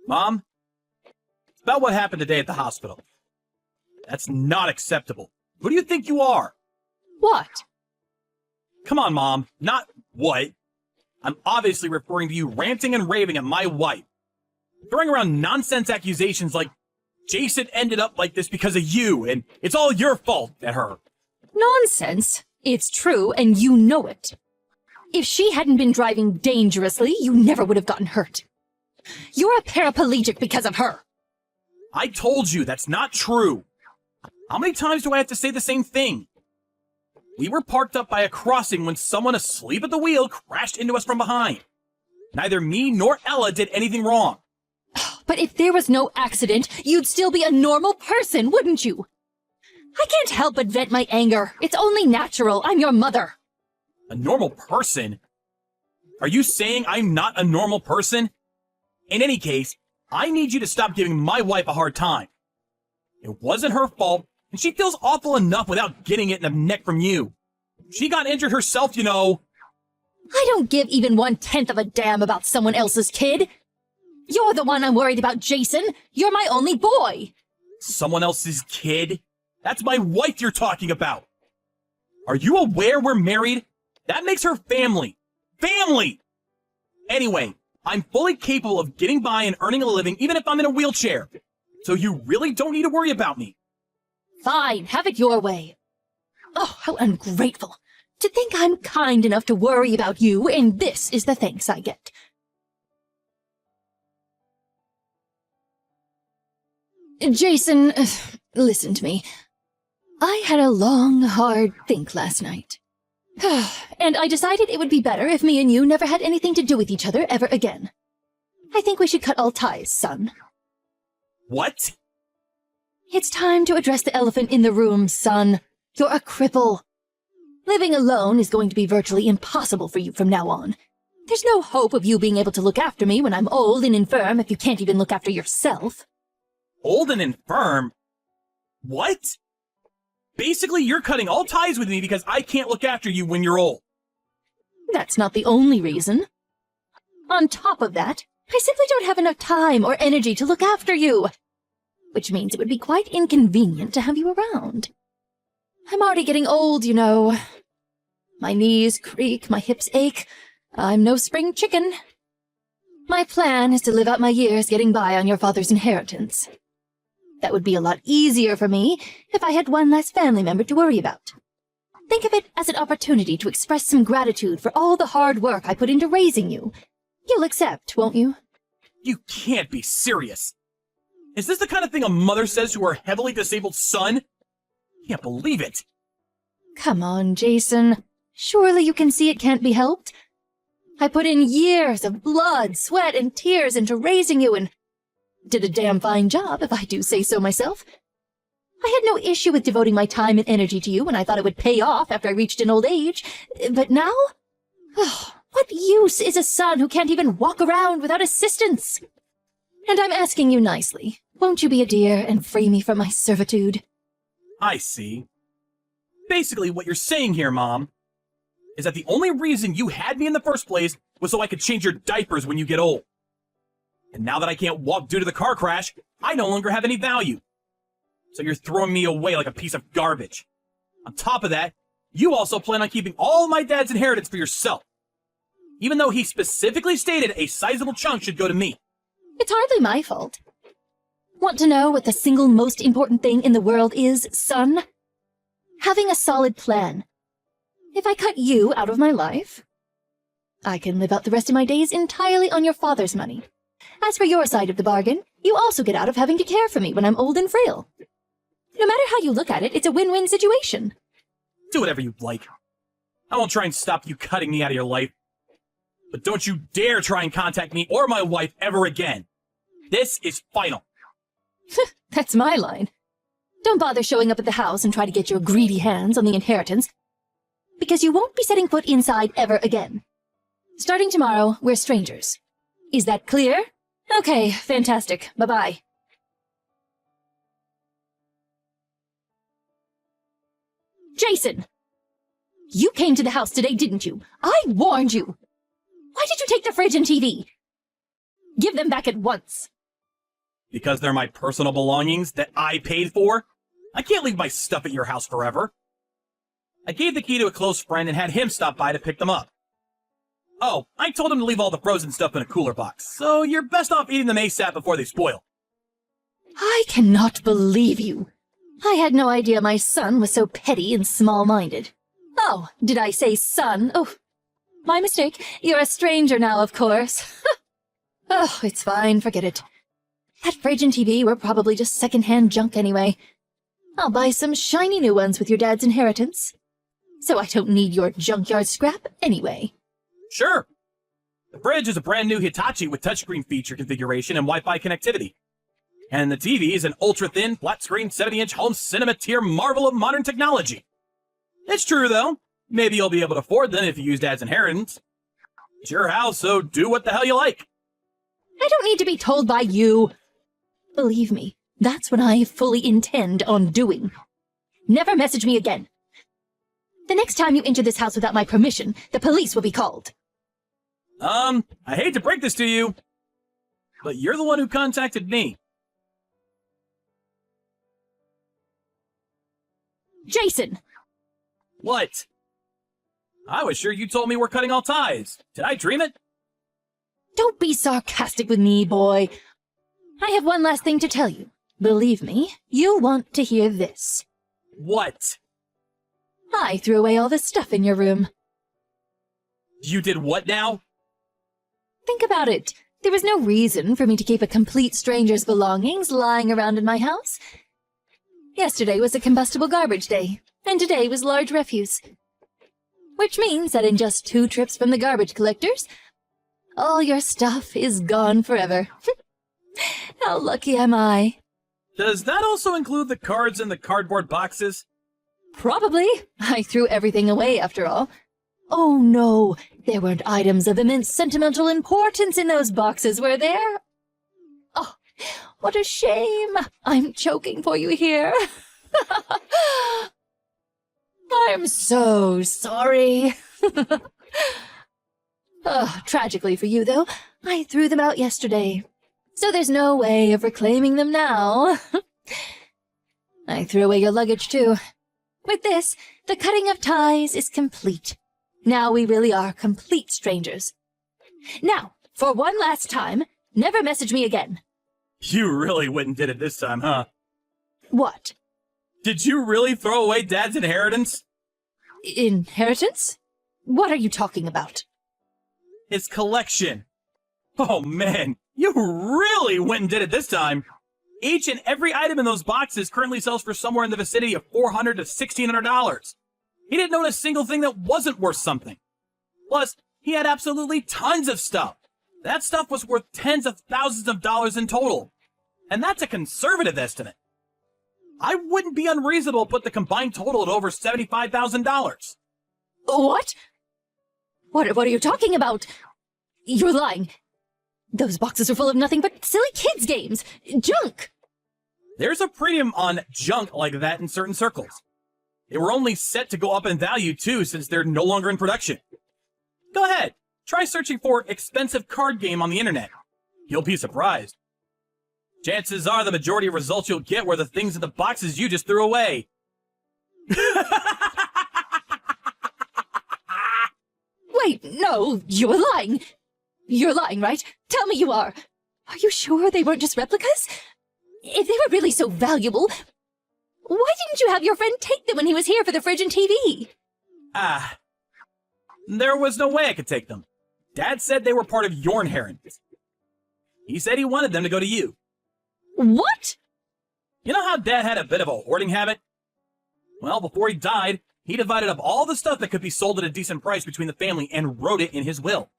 Mom, it's about what happened today at the hospital. That's not acceptable. Who do you think you are? What? Come on, Mom. Not what. I'm obviously referring to you ranting and raving at my wife. Throwing around nonsense accusations like Jason ended up like this because of you, and it's all your fault at her. Nonsense. It's true, and you know it. If she hadn't been driving dangerously, you never would have gotten hurt. You're a paraplegic because of her. I told you that's not true. How many times do I have to say the same thing? We were parked up by a crossing when someone asleep at the wheel crashed into us from behind. Neither me nor Ella did anything wrong. But if there was no accident, you'd still be a normal person, wouldn't you? I can't help but vent my anger. It's only natural. I'm your mother. A normal person? Are you saying I'm not a normal person? In any case, I need you to stop giving my wife a hard time. It wasn't her fault, and she feels awful enough without getting it in the neck from you. She got injured herself, you know. I don't give even 1/10 of a damn about someone else's kid. You're the one I'm worried about, Jason. You're my only boy. Someone else's kid? That's my wife you're talking about. Are you aware we're married? That makes her family. Family! Anyway, I'm fully capable of getting by and earning a living even if I'm in a wheelchair. So you really don't need to worry about me. Fine, have it your way. Oh, how ungrateful. To think I'm kind enough to worry about you, and this is the thanks I get. Jason, listen to me. I had a long, hard think last night. And I decided it would be better if me and you never had anything to do with each other ever again. I think we should cut all ties, son. What? It's time to address the elephant in the room, son. You're a cripple. Living alone is going to be virtually impossible for you from now on. There's no hope of you being able to look after me when I'm old and infirm if you can't even look after yourself. Old and infirm? What? Basically, you're cutting all ties with me because I can't look after you when you're old. That's not the only reason. On top of that, I simply don't have enough time or energy to look after you. Which means it would be quite inconvenient to have you around. I'm already getting old, you know. My knees creak, my hips ache. I'm no spring chicken. My plan is to live out my years getting by on your father's inheritance. That would be a lot easier for me if I had one less family member to worry about. Think of it as an opportunity to express some gratitude for all the hard work I put into raising you. You'll accept, won't you? You can't be serious. Is this the kind of thing a mother says to her heavily disabled son? Can't believe it. Come on, Jason. Surely you can see it can't be helped. I put in years of blood, sweat, and tears into raising you and did a damn fine job, if I do say so myself. I had no issue with devoting my time and energy to you when I thought it would pay off after I reached an old age. But now? Oh, what use is a son who can't even walk around without assistance? And I'm asking you nicely. Won't you be a dear and free me from my servitude? I see. Basically, what you're saying here, Mom, is that the only reason you had me in the first place was so I could change your diapers when you get old. And now that I can't walk due to the car crash, I no longer have any value. So you're throwing me away like a piece of garbage. On top of that, you also plan on keeping all my dad's inheritance for yourself. Even though he specifically stated a sizable chunk should go to me. It's hardly my fault. Want to know what the single most important thing in the world is, son? Having a solid plan. If I cut you out of my life, I can live out the rest of my days entirely on your father's money. As for your side of the bargain, you also get out of having to care for me when I'm old and frail. No matter how you look at it, it's a win-win situation. Do whatever you like. I won't try and stop you cutting me out of your life. But don't you dare try and contact me or my wife ever again. This is final. That's my line. Don't bother showing up at the house and try to get your greedy hands on the inheritance, because you won't be setting foot inside ever again. Starting tomorrow, we're strangers. Is that clear? Okay, fantastic. Bye-bye. Jason! You came to the house today, didn't you? I warned you! Why did you take the fridge and TV? Give them back at once. Because they're my personal belongings that I paid for. I can't leave my stuff at your house forever. I gave the key to a close friend and had him stop by to pick them up. Oh, I told him to leave all the frozen stuff in a cooler box, so you're best off eating them ASAP before they spoil. I cannot believe you. I had no idea my son was so petty and small-minded. Oh, did I say son? Oh, my mistake. You're a stranger now, of course. Oh, it's fine, forget it. That fridge and TV were probably just second-hand junk anyway. I'll buy some shiny new ones with your dad's inheritance. So I don't need your junkyard scrap anyway. Sure. The fridge is a brand new Hitachi with touchscreen feature configuration and Wi-Fi connectivity. And the TV is an ultra-thin, flat-screen, 70-inch home cinema tier marvel of modern technology. It's true, though. Maybe you'll be able to afford them if you use Dad's inheritance. It's your house, so do what the hell you like. I don't need to be told by you. Believe me, that's what I fully intend on doing. Never message me again. The next time you enter this house without my permission, the police will be called. I hate to break this to you, but you're the one who contacted me. Jason! What? I was sure you told me we're cutting all ties. Did I dream it? Don't be sarcastic with me, boy. I have one last thing to tell you. Believe me, you want to hear this. What? I threw away all the stuff in your room. You did what now? Think about it. There was no reason for me to keep a complete stranger's belongings lying around in my house. Yesterday was a combustible garbage day, and today was large refuse. Which means that in just 2 trips from the garbage collectors, all your stuff is gone forever. How lucky am I? Does that also include the cards in the cardboard boxes? Probably. I threw everything away after all. Oh no, there weren't items of immense sentimental importance in those boxes, were there? Oh, what a shame. I'm choking for you here. I'm so sorry. Tragically for you, though, I threw them out yesterday. So there's no way of reclaiming them now. I threw away your luggage, too. With this, the cutting of ties is complete. Now we really are complete strangers. Now, for one last time, never message me again. You really went and did it this time, huh? What? Did you really throw away Dad's inheritance? Inheritance? What are you talking about? His collection. Oh man, you really went and did it this time. Each and every item in those boxes currently sells for somewhere in the vicinity of $400 to $1,600. He didn't own a single thing that wasn't worth something. Plus, he had absolutely tons of stuff. That stuff was worth tens of thousands of dollars in total. And that's a conservative estimate. I wouldn't be unreasonable to put the combined total at over $75,000. What? What are you talking about? You're lying. Those boxes are full of nothing but silly kids' games. Junk. There's a premium on junk like that in certain circles. They were only set to go up in value, too, since they're no longer in production. Go ahead. Try searching for expensive card game on the internet. You'll be surprised. Chances are the majority of results you'll get were the things in the boxes you just threw away. Wait, no, you're lying. You're lying, right? Tell me you are. Are you sure they weren't just replicas? If they were really so valuable, why didn't you have your friend take them when he was here for the fridge and TV? There was no way I could take them. Dad said they were part of your inheritance. He said he wanted them to go to you. What? You know how Dad had a bit of a hoarding habit? Well, before he died, he divided up all the stuff that could be sold at a decent price between the family and wrote it in his will.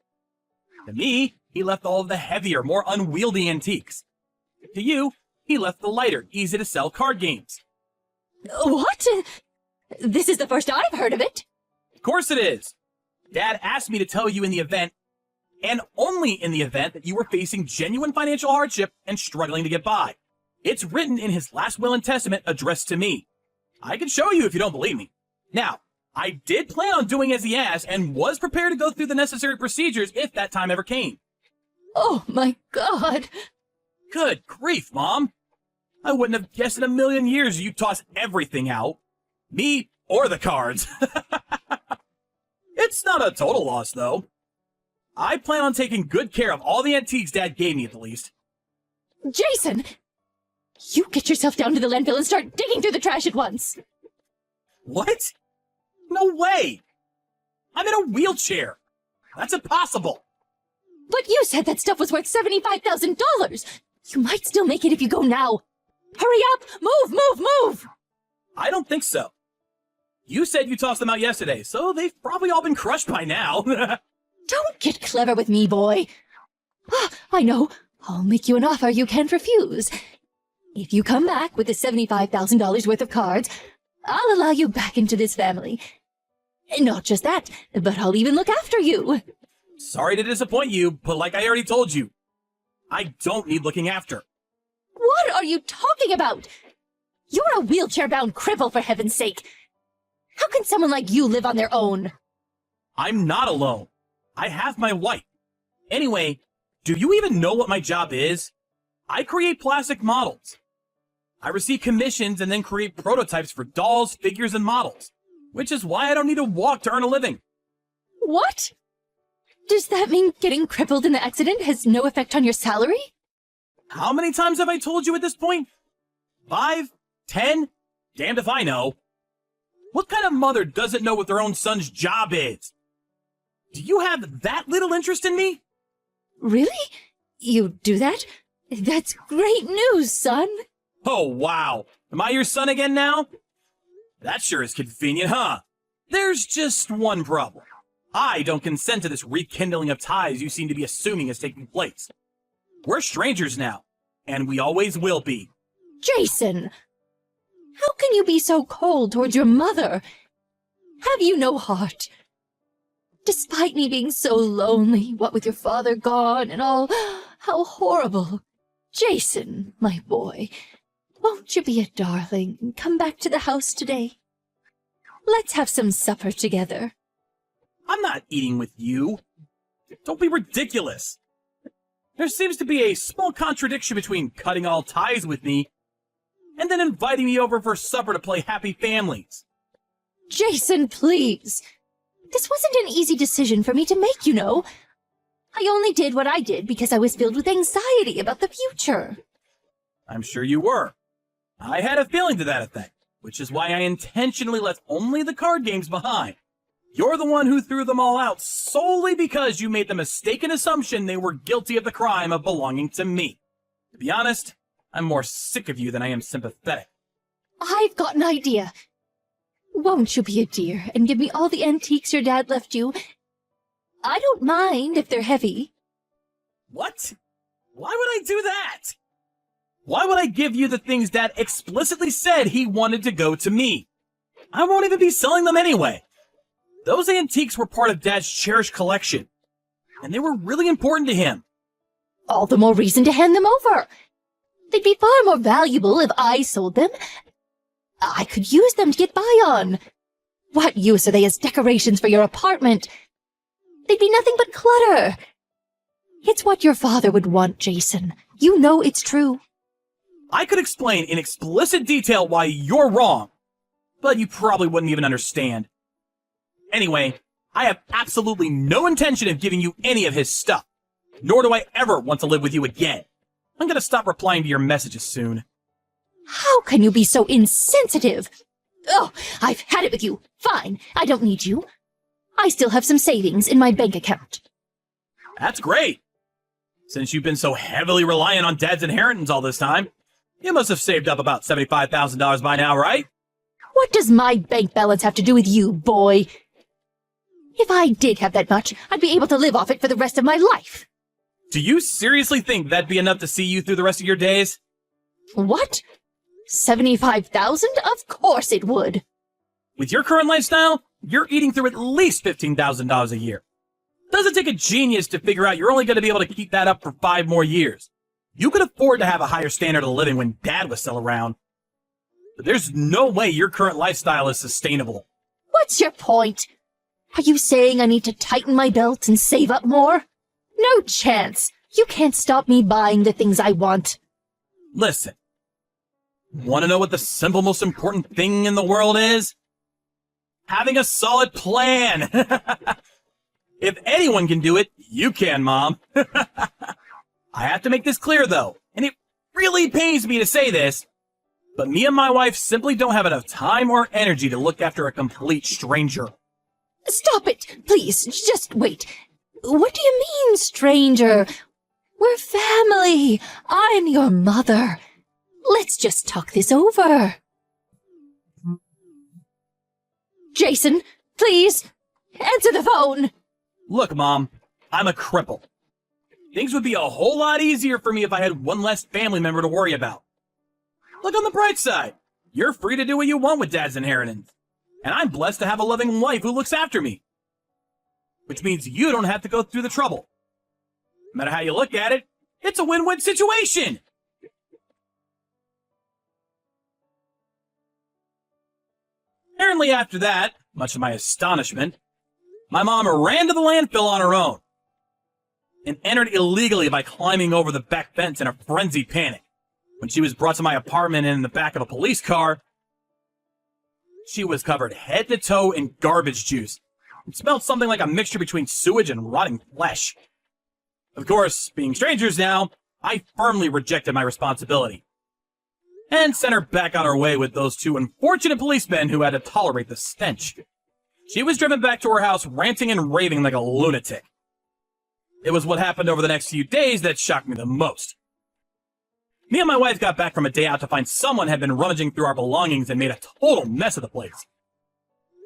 To me, he left all of the heavier, more unwieldy antiques. To you, he left the lighter, easy-to-sell card games. What? This is the first I've heard of it. Of course it is. Dad asked me to tell you in the event, and only in the event, that you were facing genuine financial hardship and struggling to get by. It's written in his last will and testament addressed to me. I can show you if you don't believe me. Now, I did plan on doing as he asked and was prepared to go through the necessary procedures if that time ever came. Oh my God. Good grief, Mom. I wouldn't have guessed in a million years you'd toss everything out. Me or the cards. It's not a total loss, though. I plan on taking good care of all the antiques Dad gave me, at the least. Jason! You get yourself down to the landfill and start digging through the trash at once. What? No way! I'm in a wheelchair. That's impossible. But you said that stuff was worth $75,000. You might still make it if you go now. Hurry up! Move! I don't think so. You said you tossed them out yesterday, so they've probably all been crushed by now. Don't get clever with me, boy. I know. I'll make you an offer you can't refuse. If you come back with the $75,000 worth of cards, I'll allow you back into this family. And not just that, but I'll even look after you. Sorry to disappoint you, but like I already told you, I don't need looking after. What are you talking about? You're a wheelchair-bound cripple, for heaven's sake. How can someone like you live on their own? I'm not alone. I have my wife. Anyway, do you even know what my job is? I create plastic models. I receive commissions and then create prototypes for dolls, figures, and models, which is why I don't need to walk to earn a living. What? Does that mean getting crippled in the accident has no effect on your salary? How many times have I told you at this point? 5? 10? Damned if I know. What kind of mother doesn't know what their own son's job is? Do you have that little interest in me? Really? You do that? That's great news, son. Oh, wow. Am I your son again now? That sure is convenient, huh? There's just one problem. I don't consent to this rekindling of ties you seem to be assuming is taking place. We're strangers now, and we always will be. Jason! How can you be so cold towards your mother? Have you no heart? Despite me being so lonely, what with your father gone and all, how horrible. Jason, my boy, won't you be a darling and come back to the house today? Let's have some supper together. I'm not eating with you. Don't be ridiculous. There seems to be a small contradiction between cutting all ties with me and then inviting me over for supper to play happy families. Jason, please. This wasn't an easy decision for me to make, you know. I only did what I did because I was filled with anxiety about the future. I'm sure you were. I had a feeling to that effect, which is why I intentionally left only the card games behind. You're the one who threw them all out solely because you made the mistaken assumption they were guilty of the crime of belonging to me. To be honest, I'm more sick of you than I am sympathetic. I've got an idea. Won't you be a dear and give me all the antiques your dad left you? I don't mind if they're heavy. What? Why would I do that? Why would I give you the things Dad explicitly said he wanted to go to me? I won't even be selling them anyway. Those antiques were part of Dad's cherished collection, and they were really important to him. All the more reason to hand them over. They'd be far more valuable if I sold them. I could use them to get by on. What use are they as decorations for your apartment? They'd be nothing but clutter. It's what your father would want, Jason. You know it's true. I could explain in explicit detail why you're wrong, but you probably wouldn't even understand. Anyway, I have absolutely no intention of giving you any of his stuff, nor do I ever want to live with you again. I'm gonna stop replying to your messages soon. How can you be so insensitive? Oh, I've had it with you. Fine, I don't need you. I still have some savings in my bank account. That's great. Since you've been so heavily reliant on Dad's inheritance all this time, you must have saved up about $75,000 by now, right? What does my bank balance have to do with you, boy? If I did have that much, I'd be able to live off it for the rest of my life. Do you seriously think that'd be enough to see you through the rest of your days? What? 75,000? Of course it would. With your current lifestyle, you're eating through at least $15,000 a year. Doesn't take a genius to figure out you're only going to be able to keep that up for 5 more years. You could afford to have a higher standard of living when Dad was still around. But there's no way your current lifestyle is sustainable. What's your point? Are you saying I need to tighten my belt and save up more? No chance. You can't stop me buying the things I want. Listen. Want to know what the simple, most important thing in the world is? Having a solid plan. If anyone can do it, you can, Mom. I have to make this clear, though, and it really pains me to say this, but me and my wife simply don't have enough time or energy to look after a complete stranger. Stop it, please. Just wait. What do you mean, stranger? We're family. I'm your mother. Let's just talk this over. Jason, please, answer the phone. Look, Mom, I'm a cripple. Things would be a whole lot easier for me if I had one less family member to worry about. Look on the bright side. You're free to do what you want with Dad's inheritance. And I'm blessed to have a loving wife who looks after me. Which means you don't have to go through the trouble. No matter how you look at it, it's a win-win situation. Apparently after that, much to my astonishment, my mom ran to the landfill on her own and entered illegally by climbing over the back fence in a frenzied panic. When she was brought to my apartment in the back of a police car, she was covered head to toe in garbage juice. It smelled something like a mixture between sewage and rotting flesh. Of course, being strangers now, I firmly rejected my responsibility and sent her back on her way with those two unfortunate policemen who had to tolerate the stench. She was driven back to her house ranting and raving like a lunatic. It was what happened over the next few days that shocked me the most. Me and my wife got back from a day out to find someone had been rummaging through our belongings and made a total mess of the place.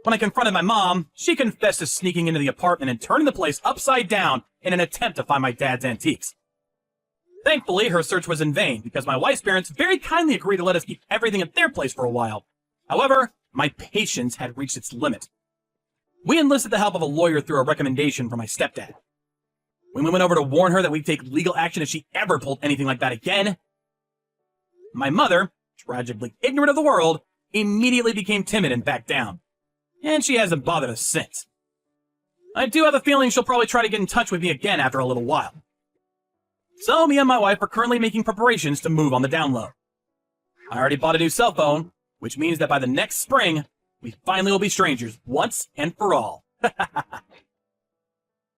When I confronted my mom, she confessed to sneaking into the apartment and turning the place upside down in an attempt to find my dad's antiques. Thankfully, her search was in vain because my wife's parents very kindly agreed to let us keep everything at their place for a while. However, my patience had reached its limit. We enlisted the help of a lawyer through a recommendation from my stepdad. When we went over to warn her that we'd take legal action if she ever pulled anything like that again, my mother, tragically ignorant of the world, immediately became timid and backed down. And she hasn't bothered us since. I do have a feeling she'll probably try to get in touch with me again after a little while. So me and my wife are currently making preparations to move on the down low. I already bought a new cell phone, which means that by the next spring, we finally will be strangers once and for all.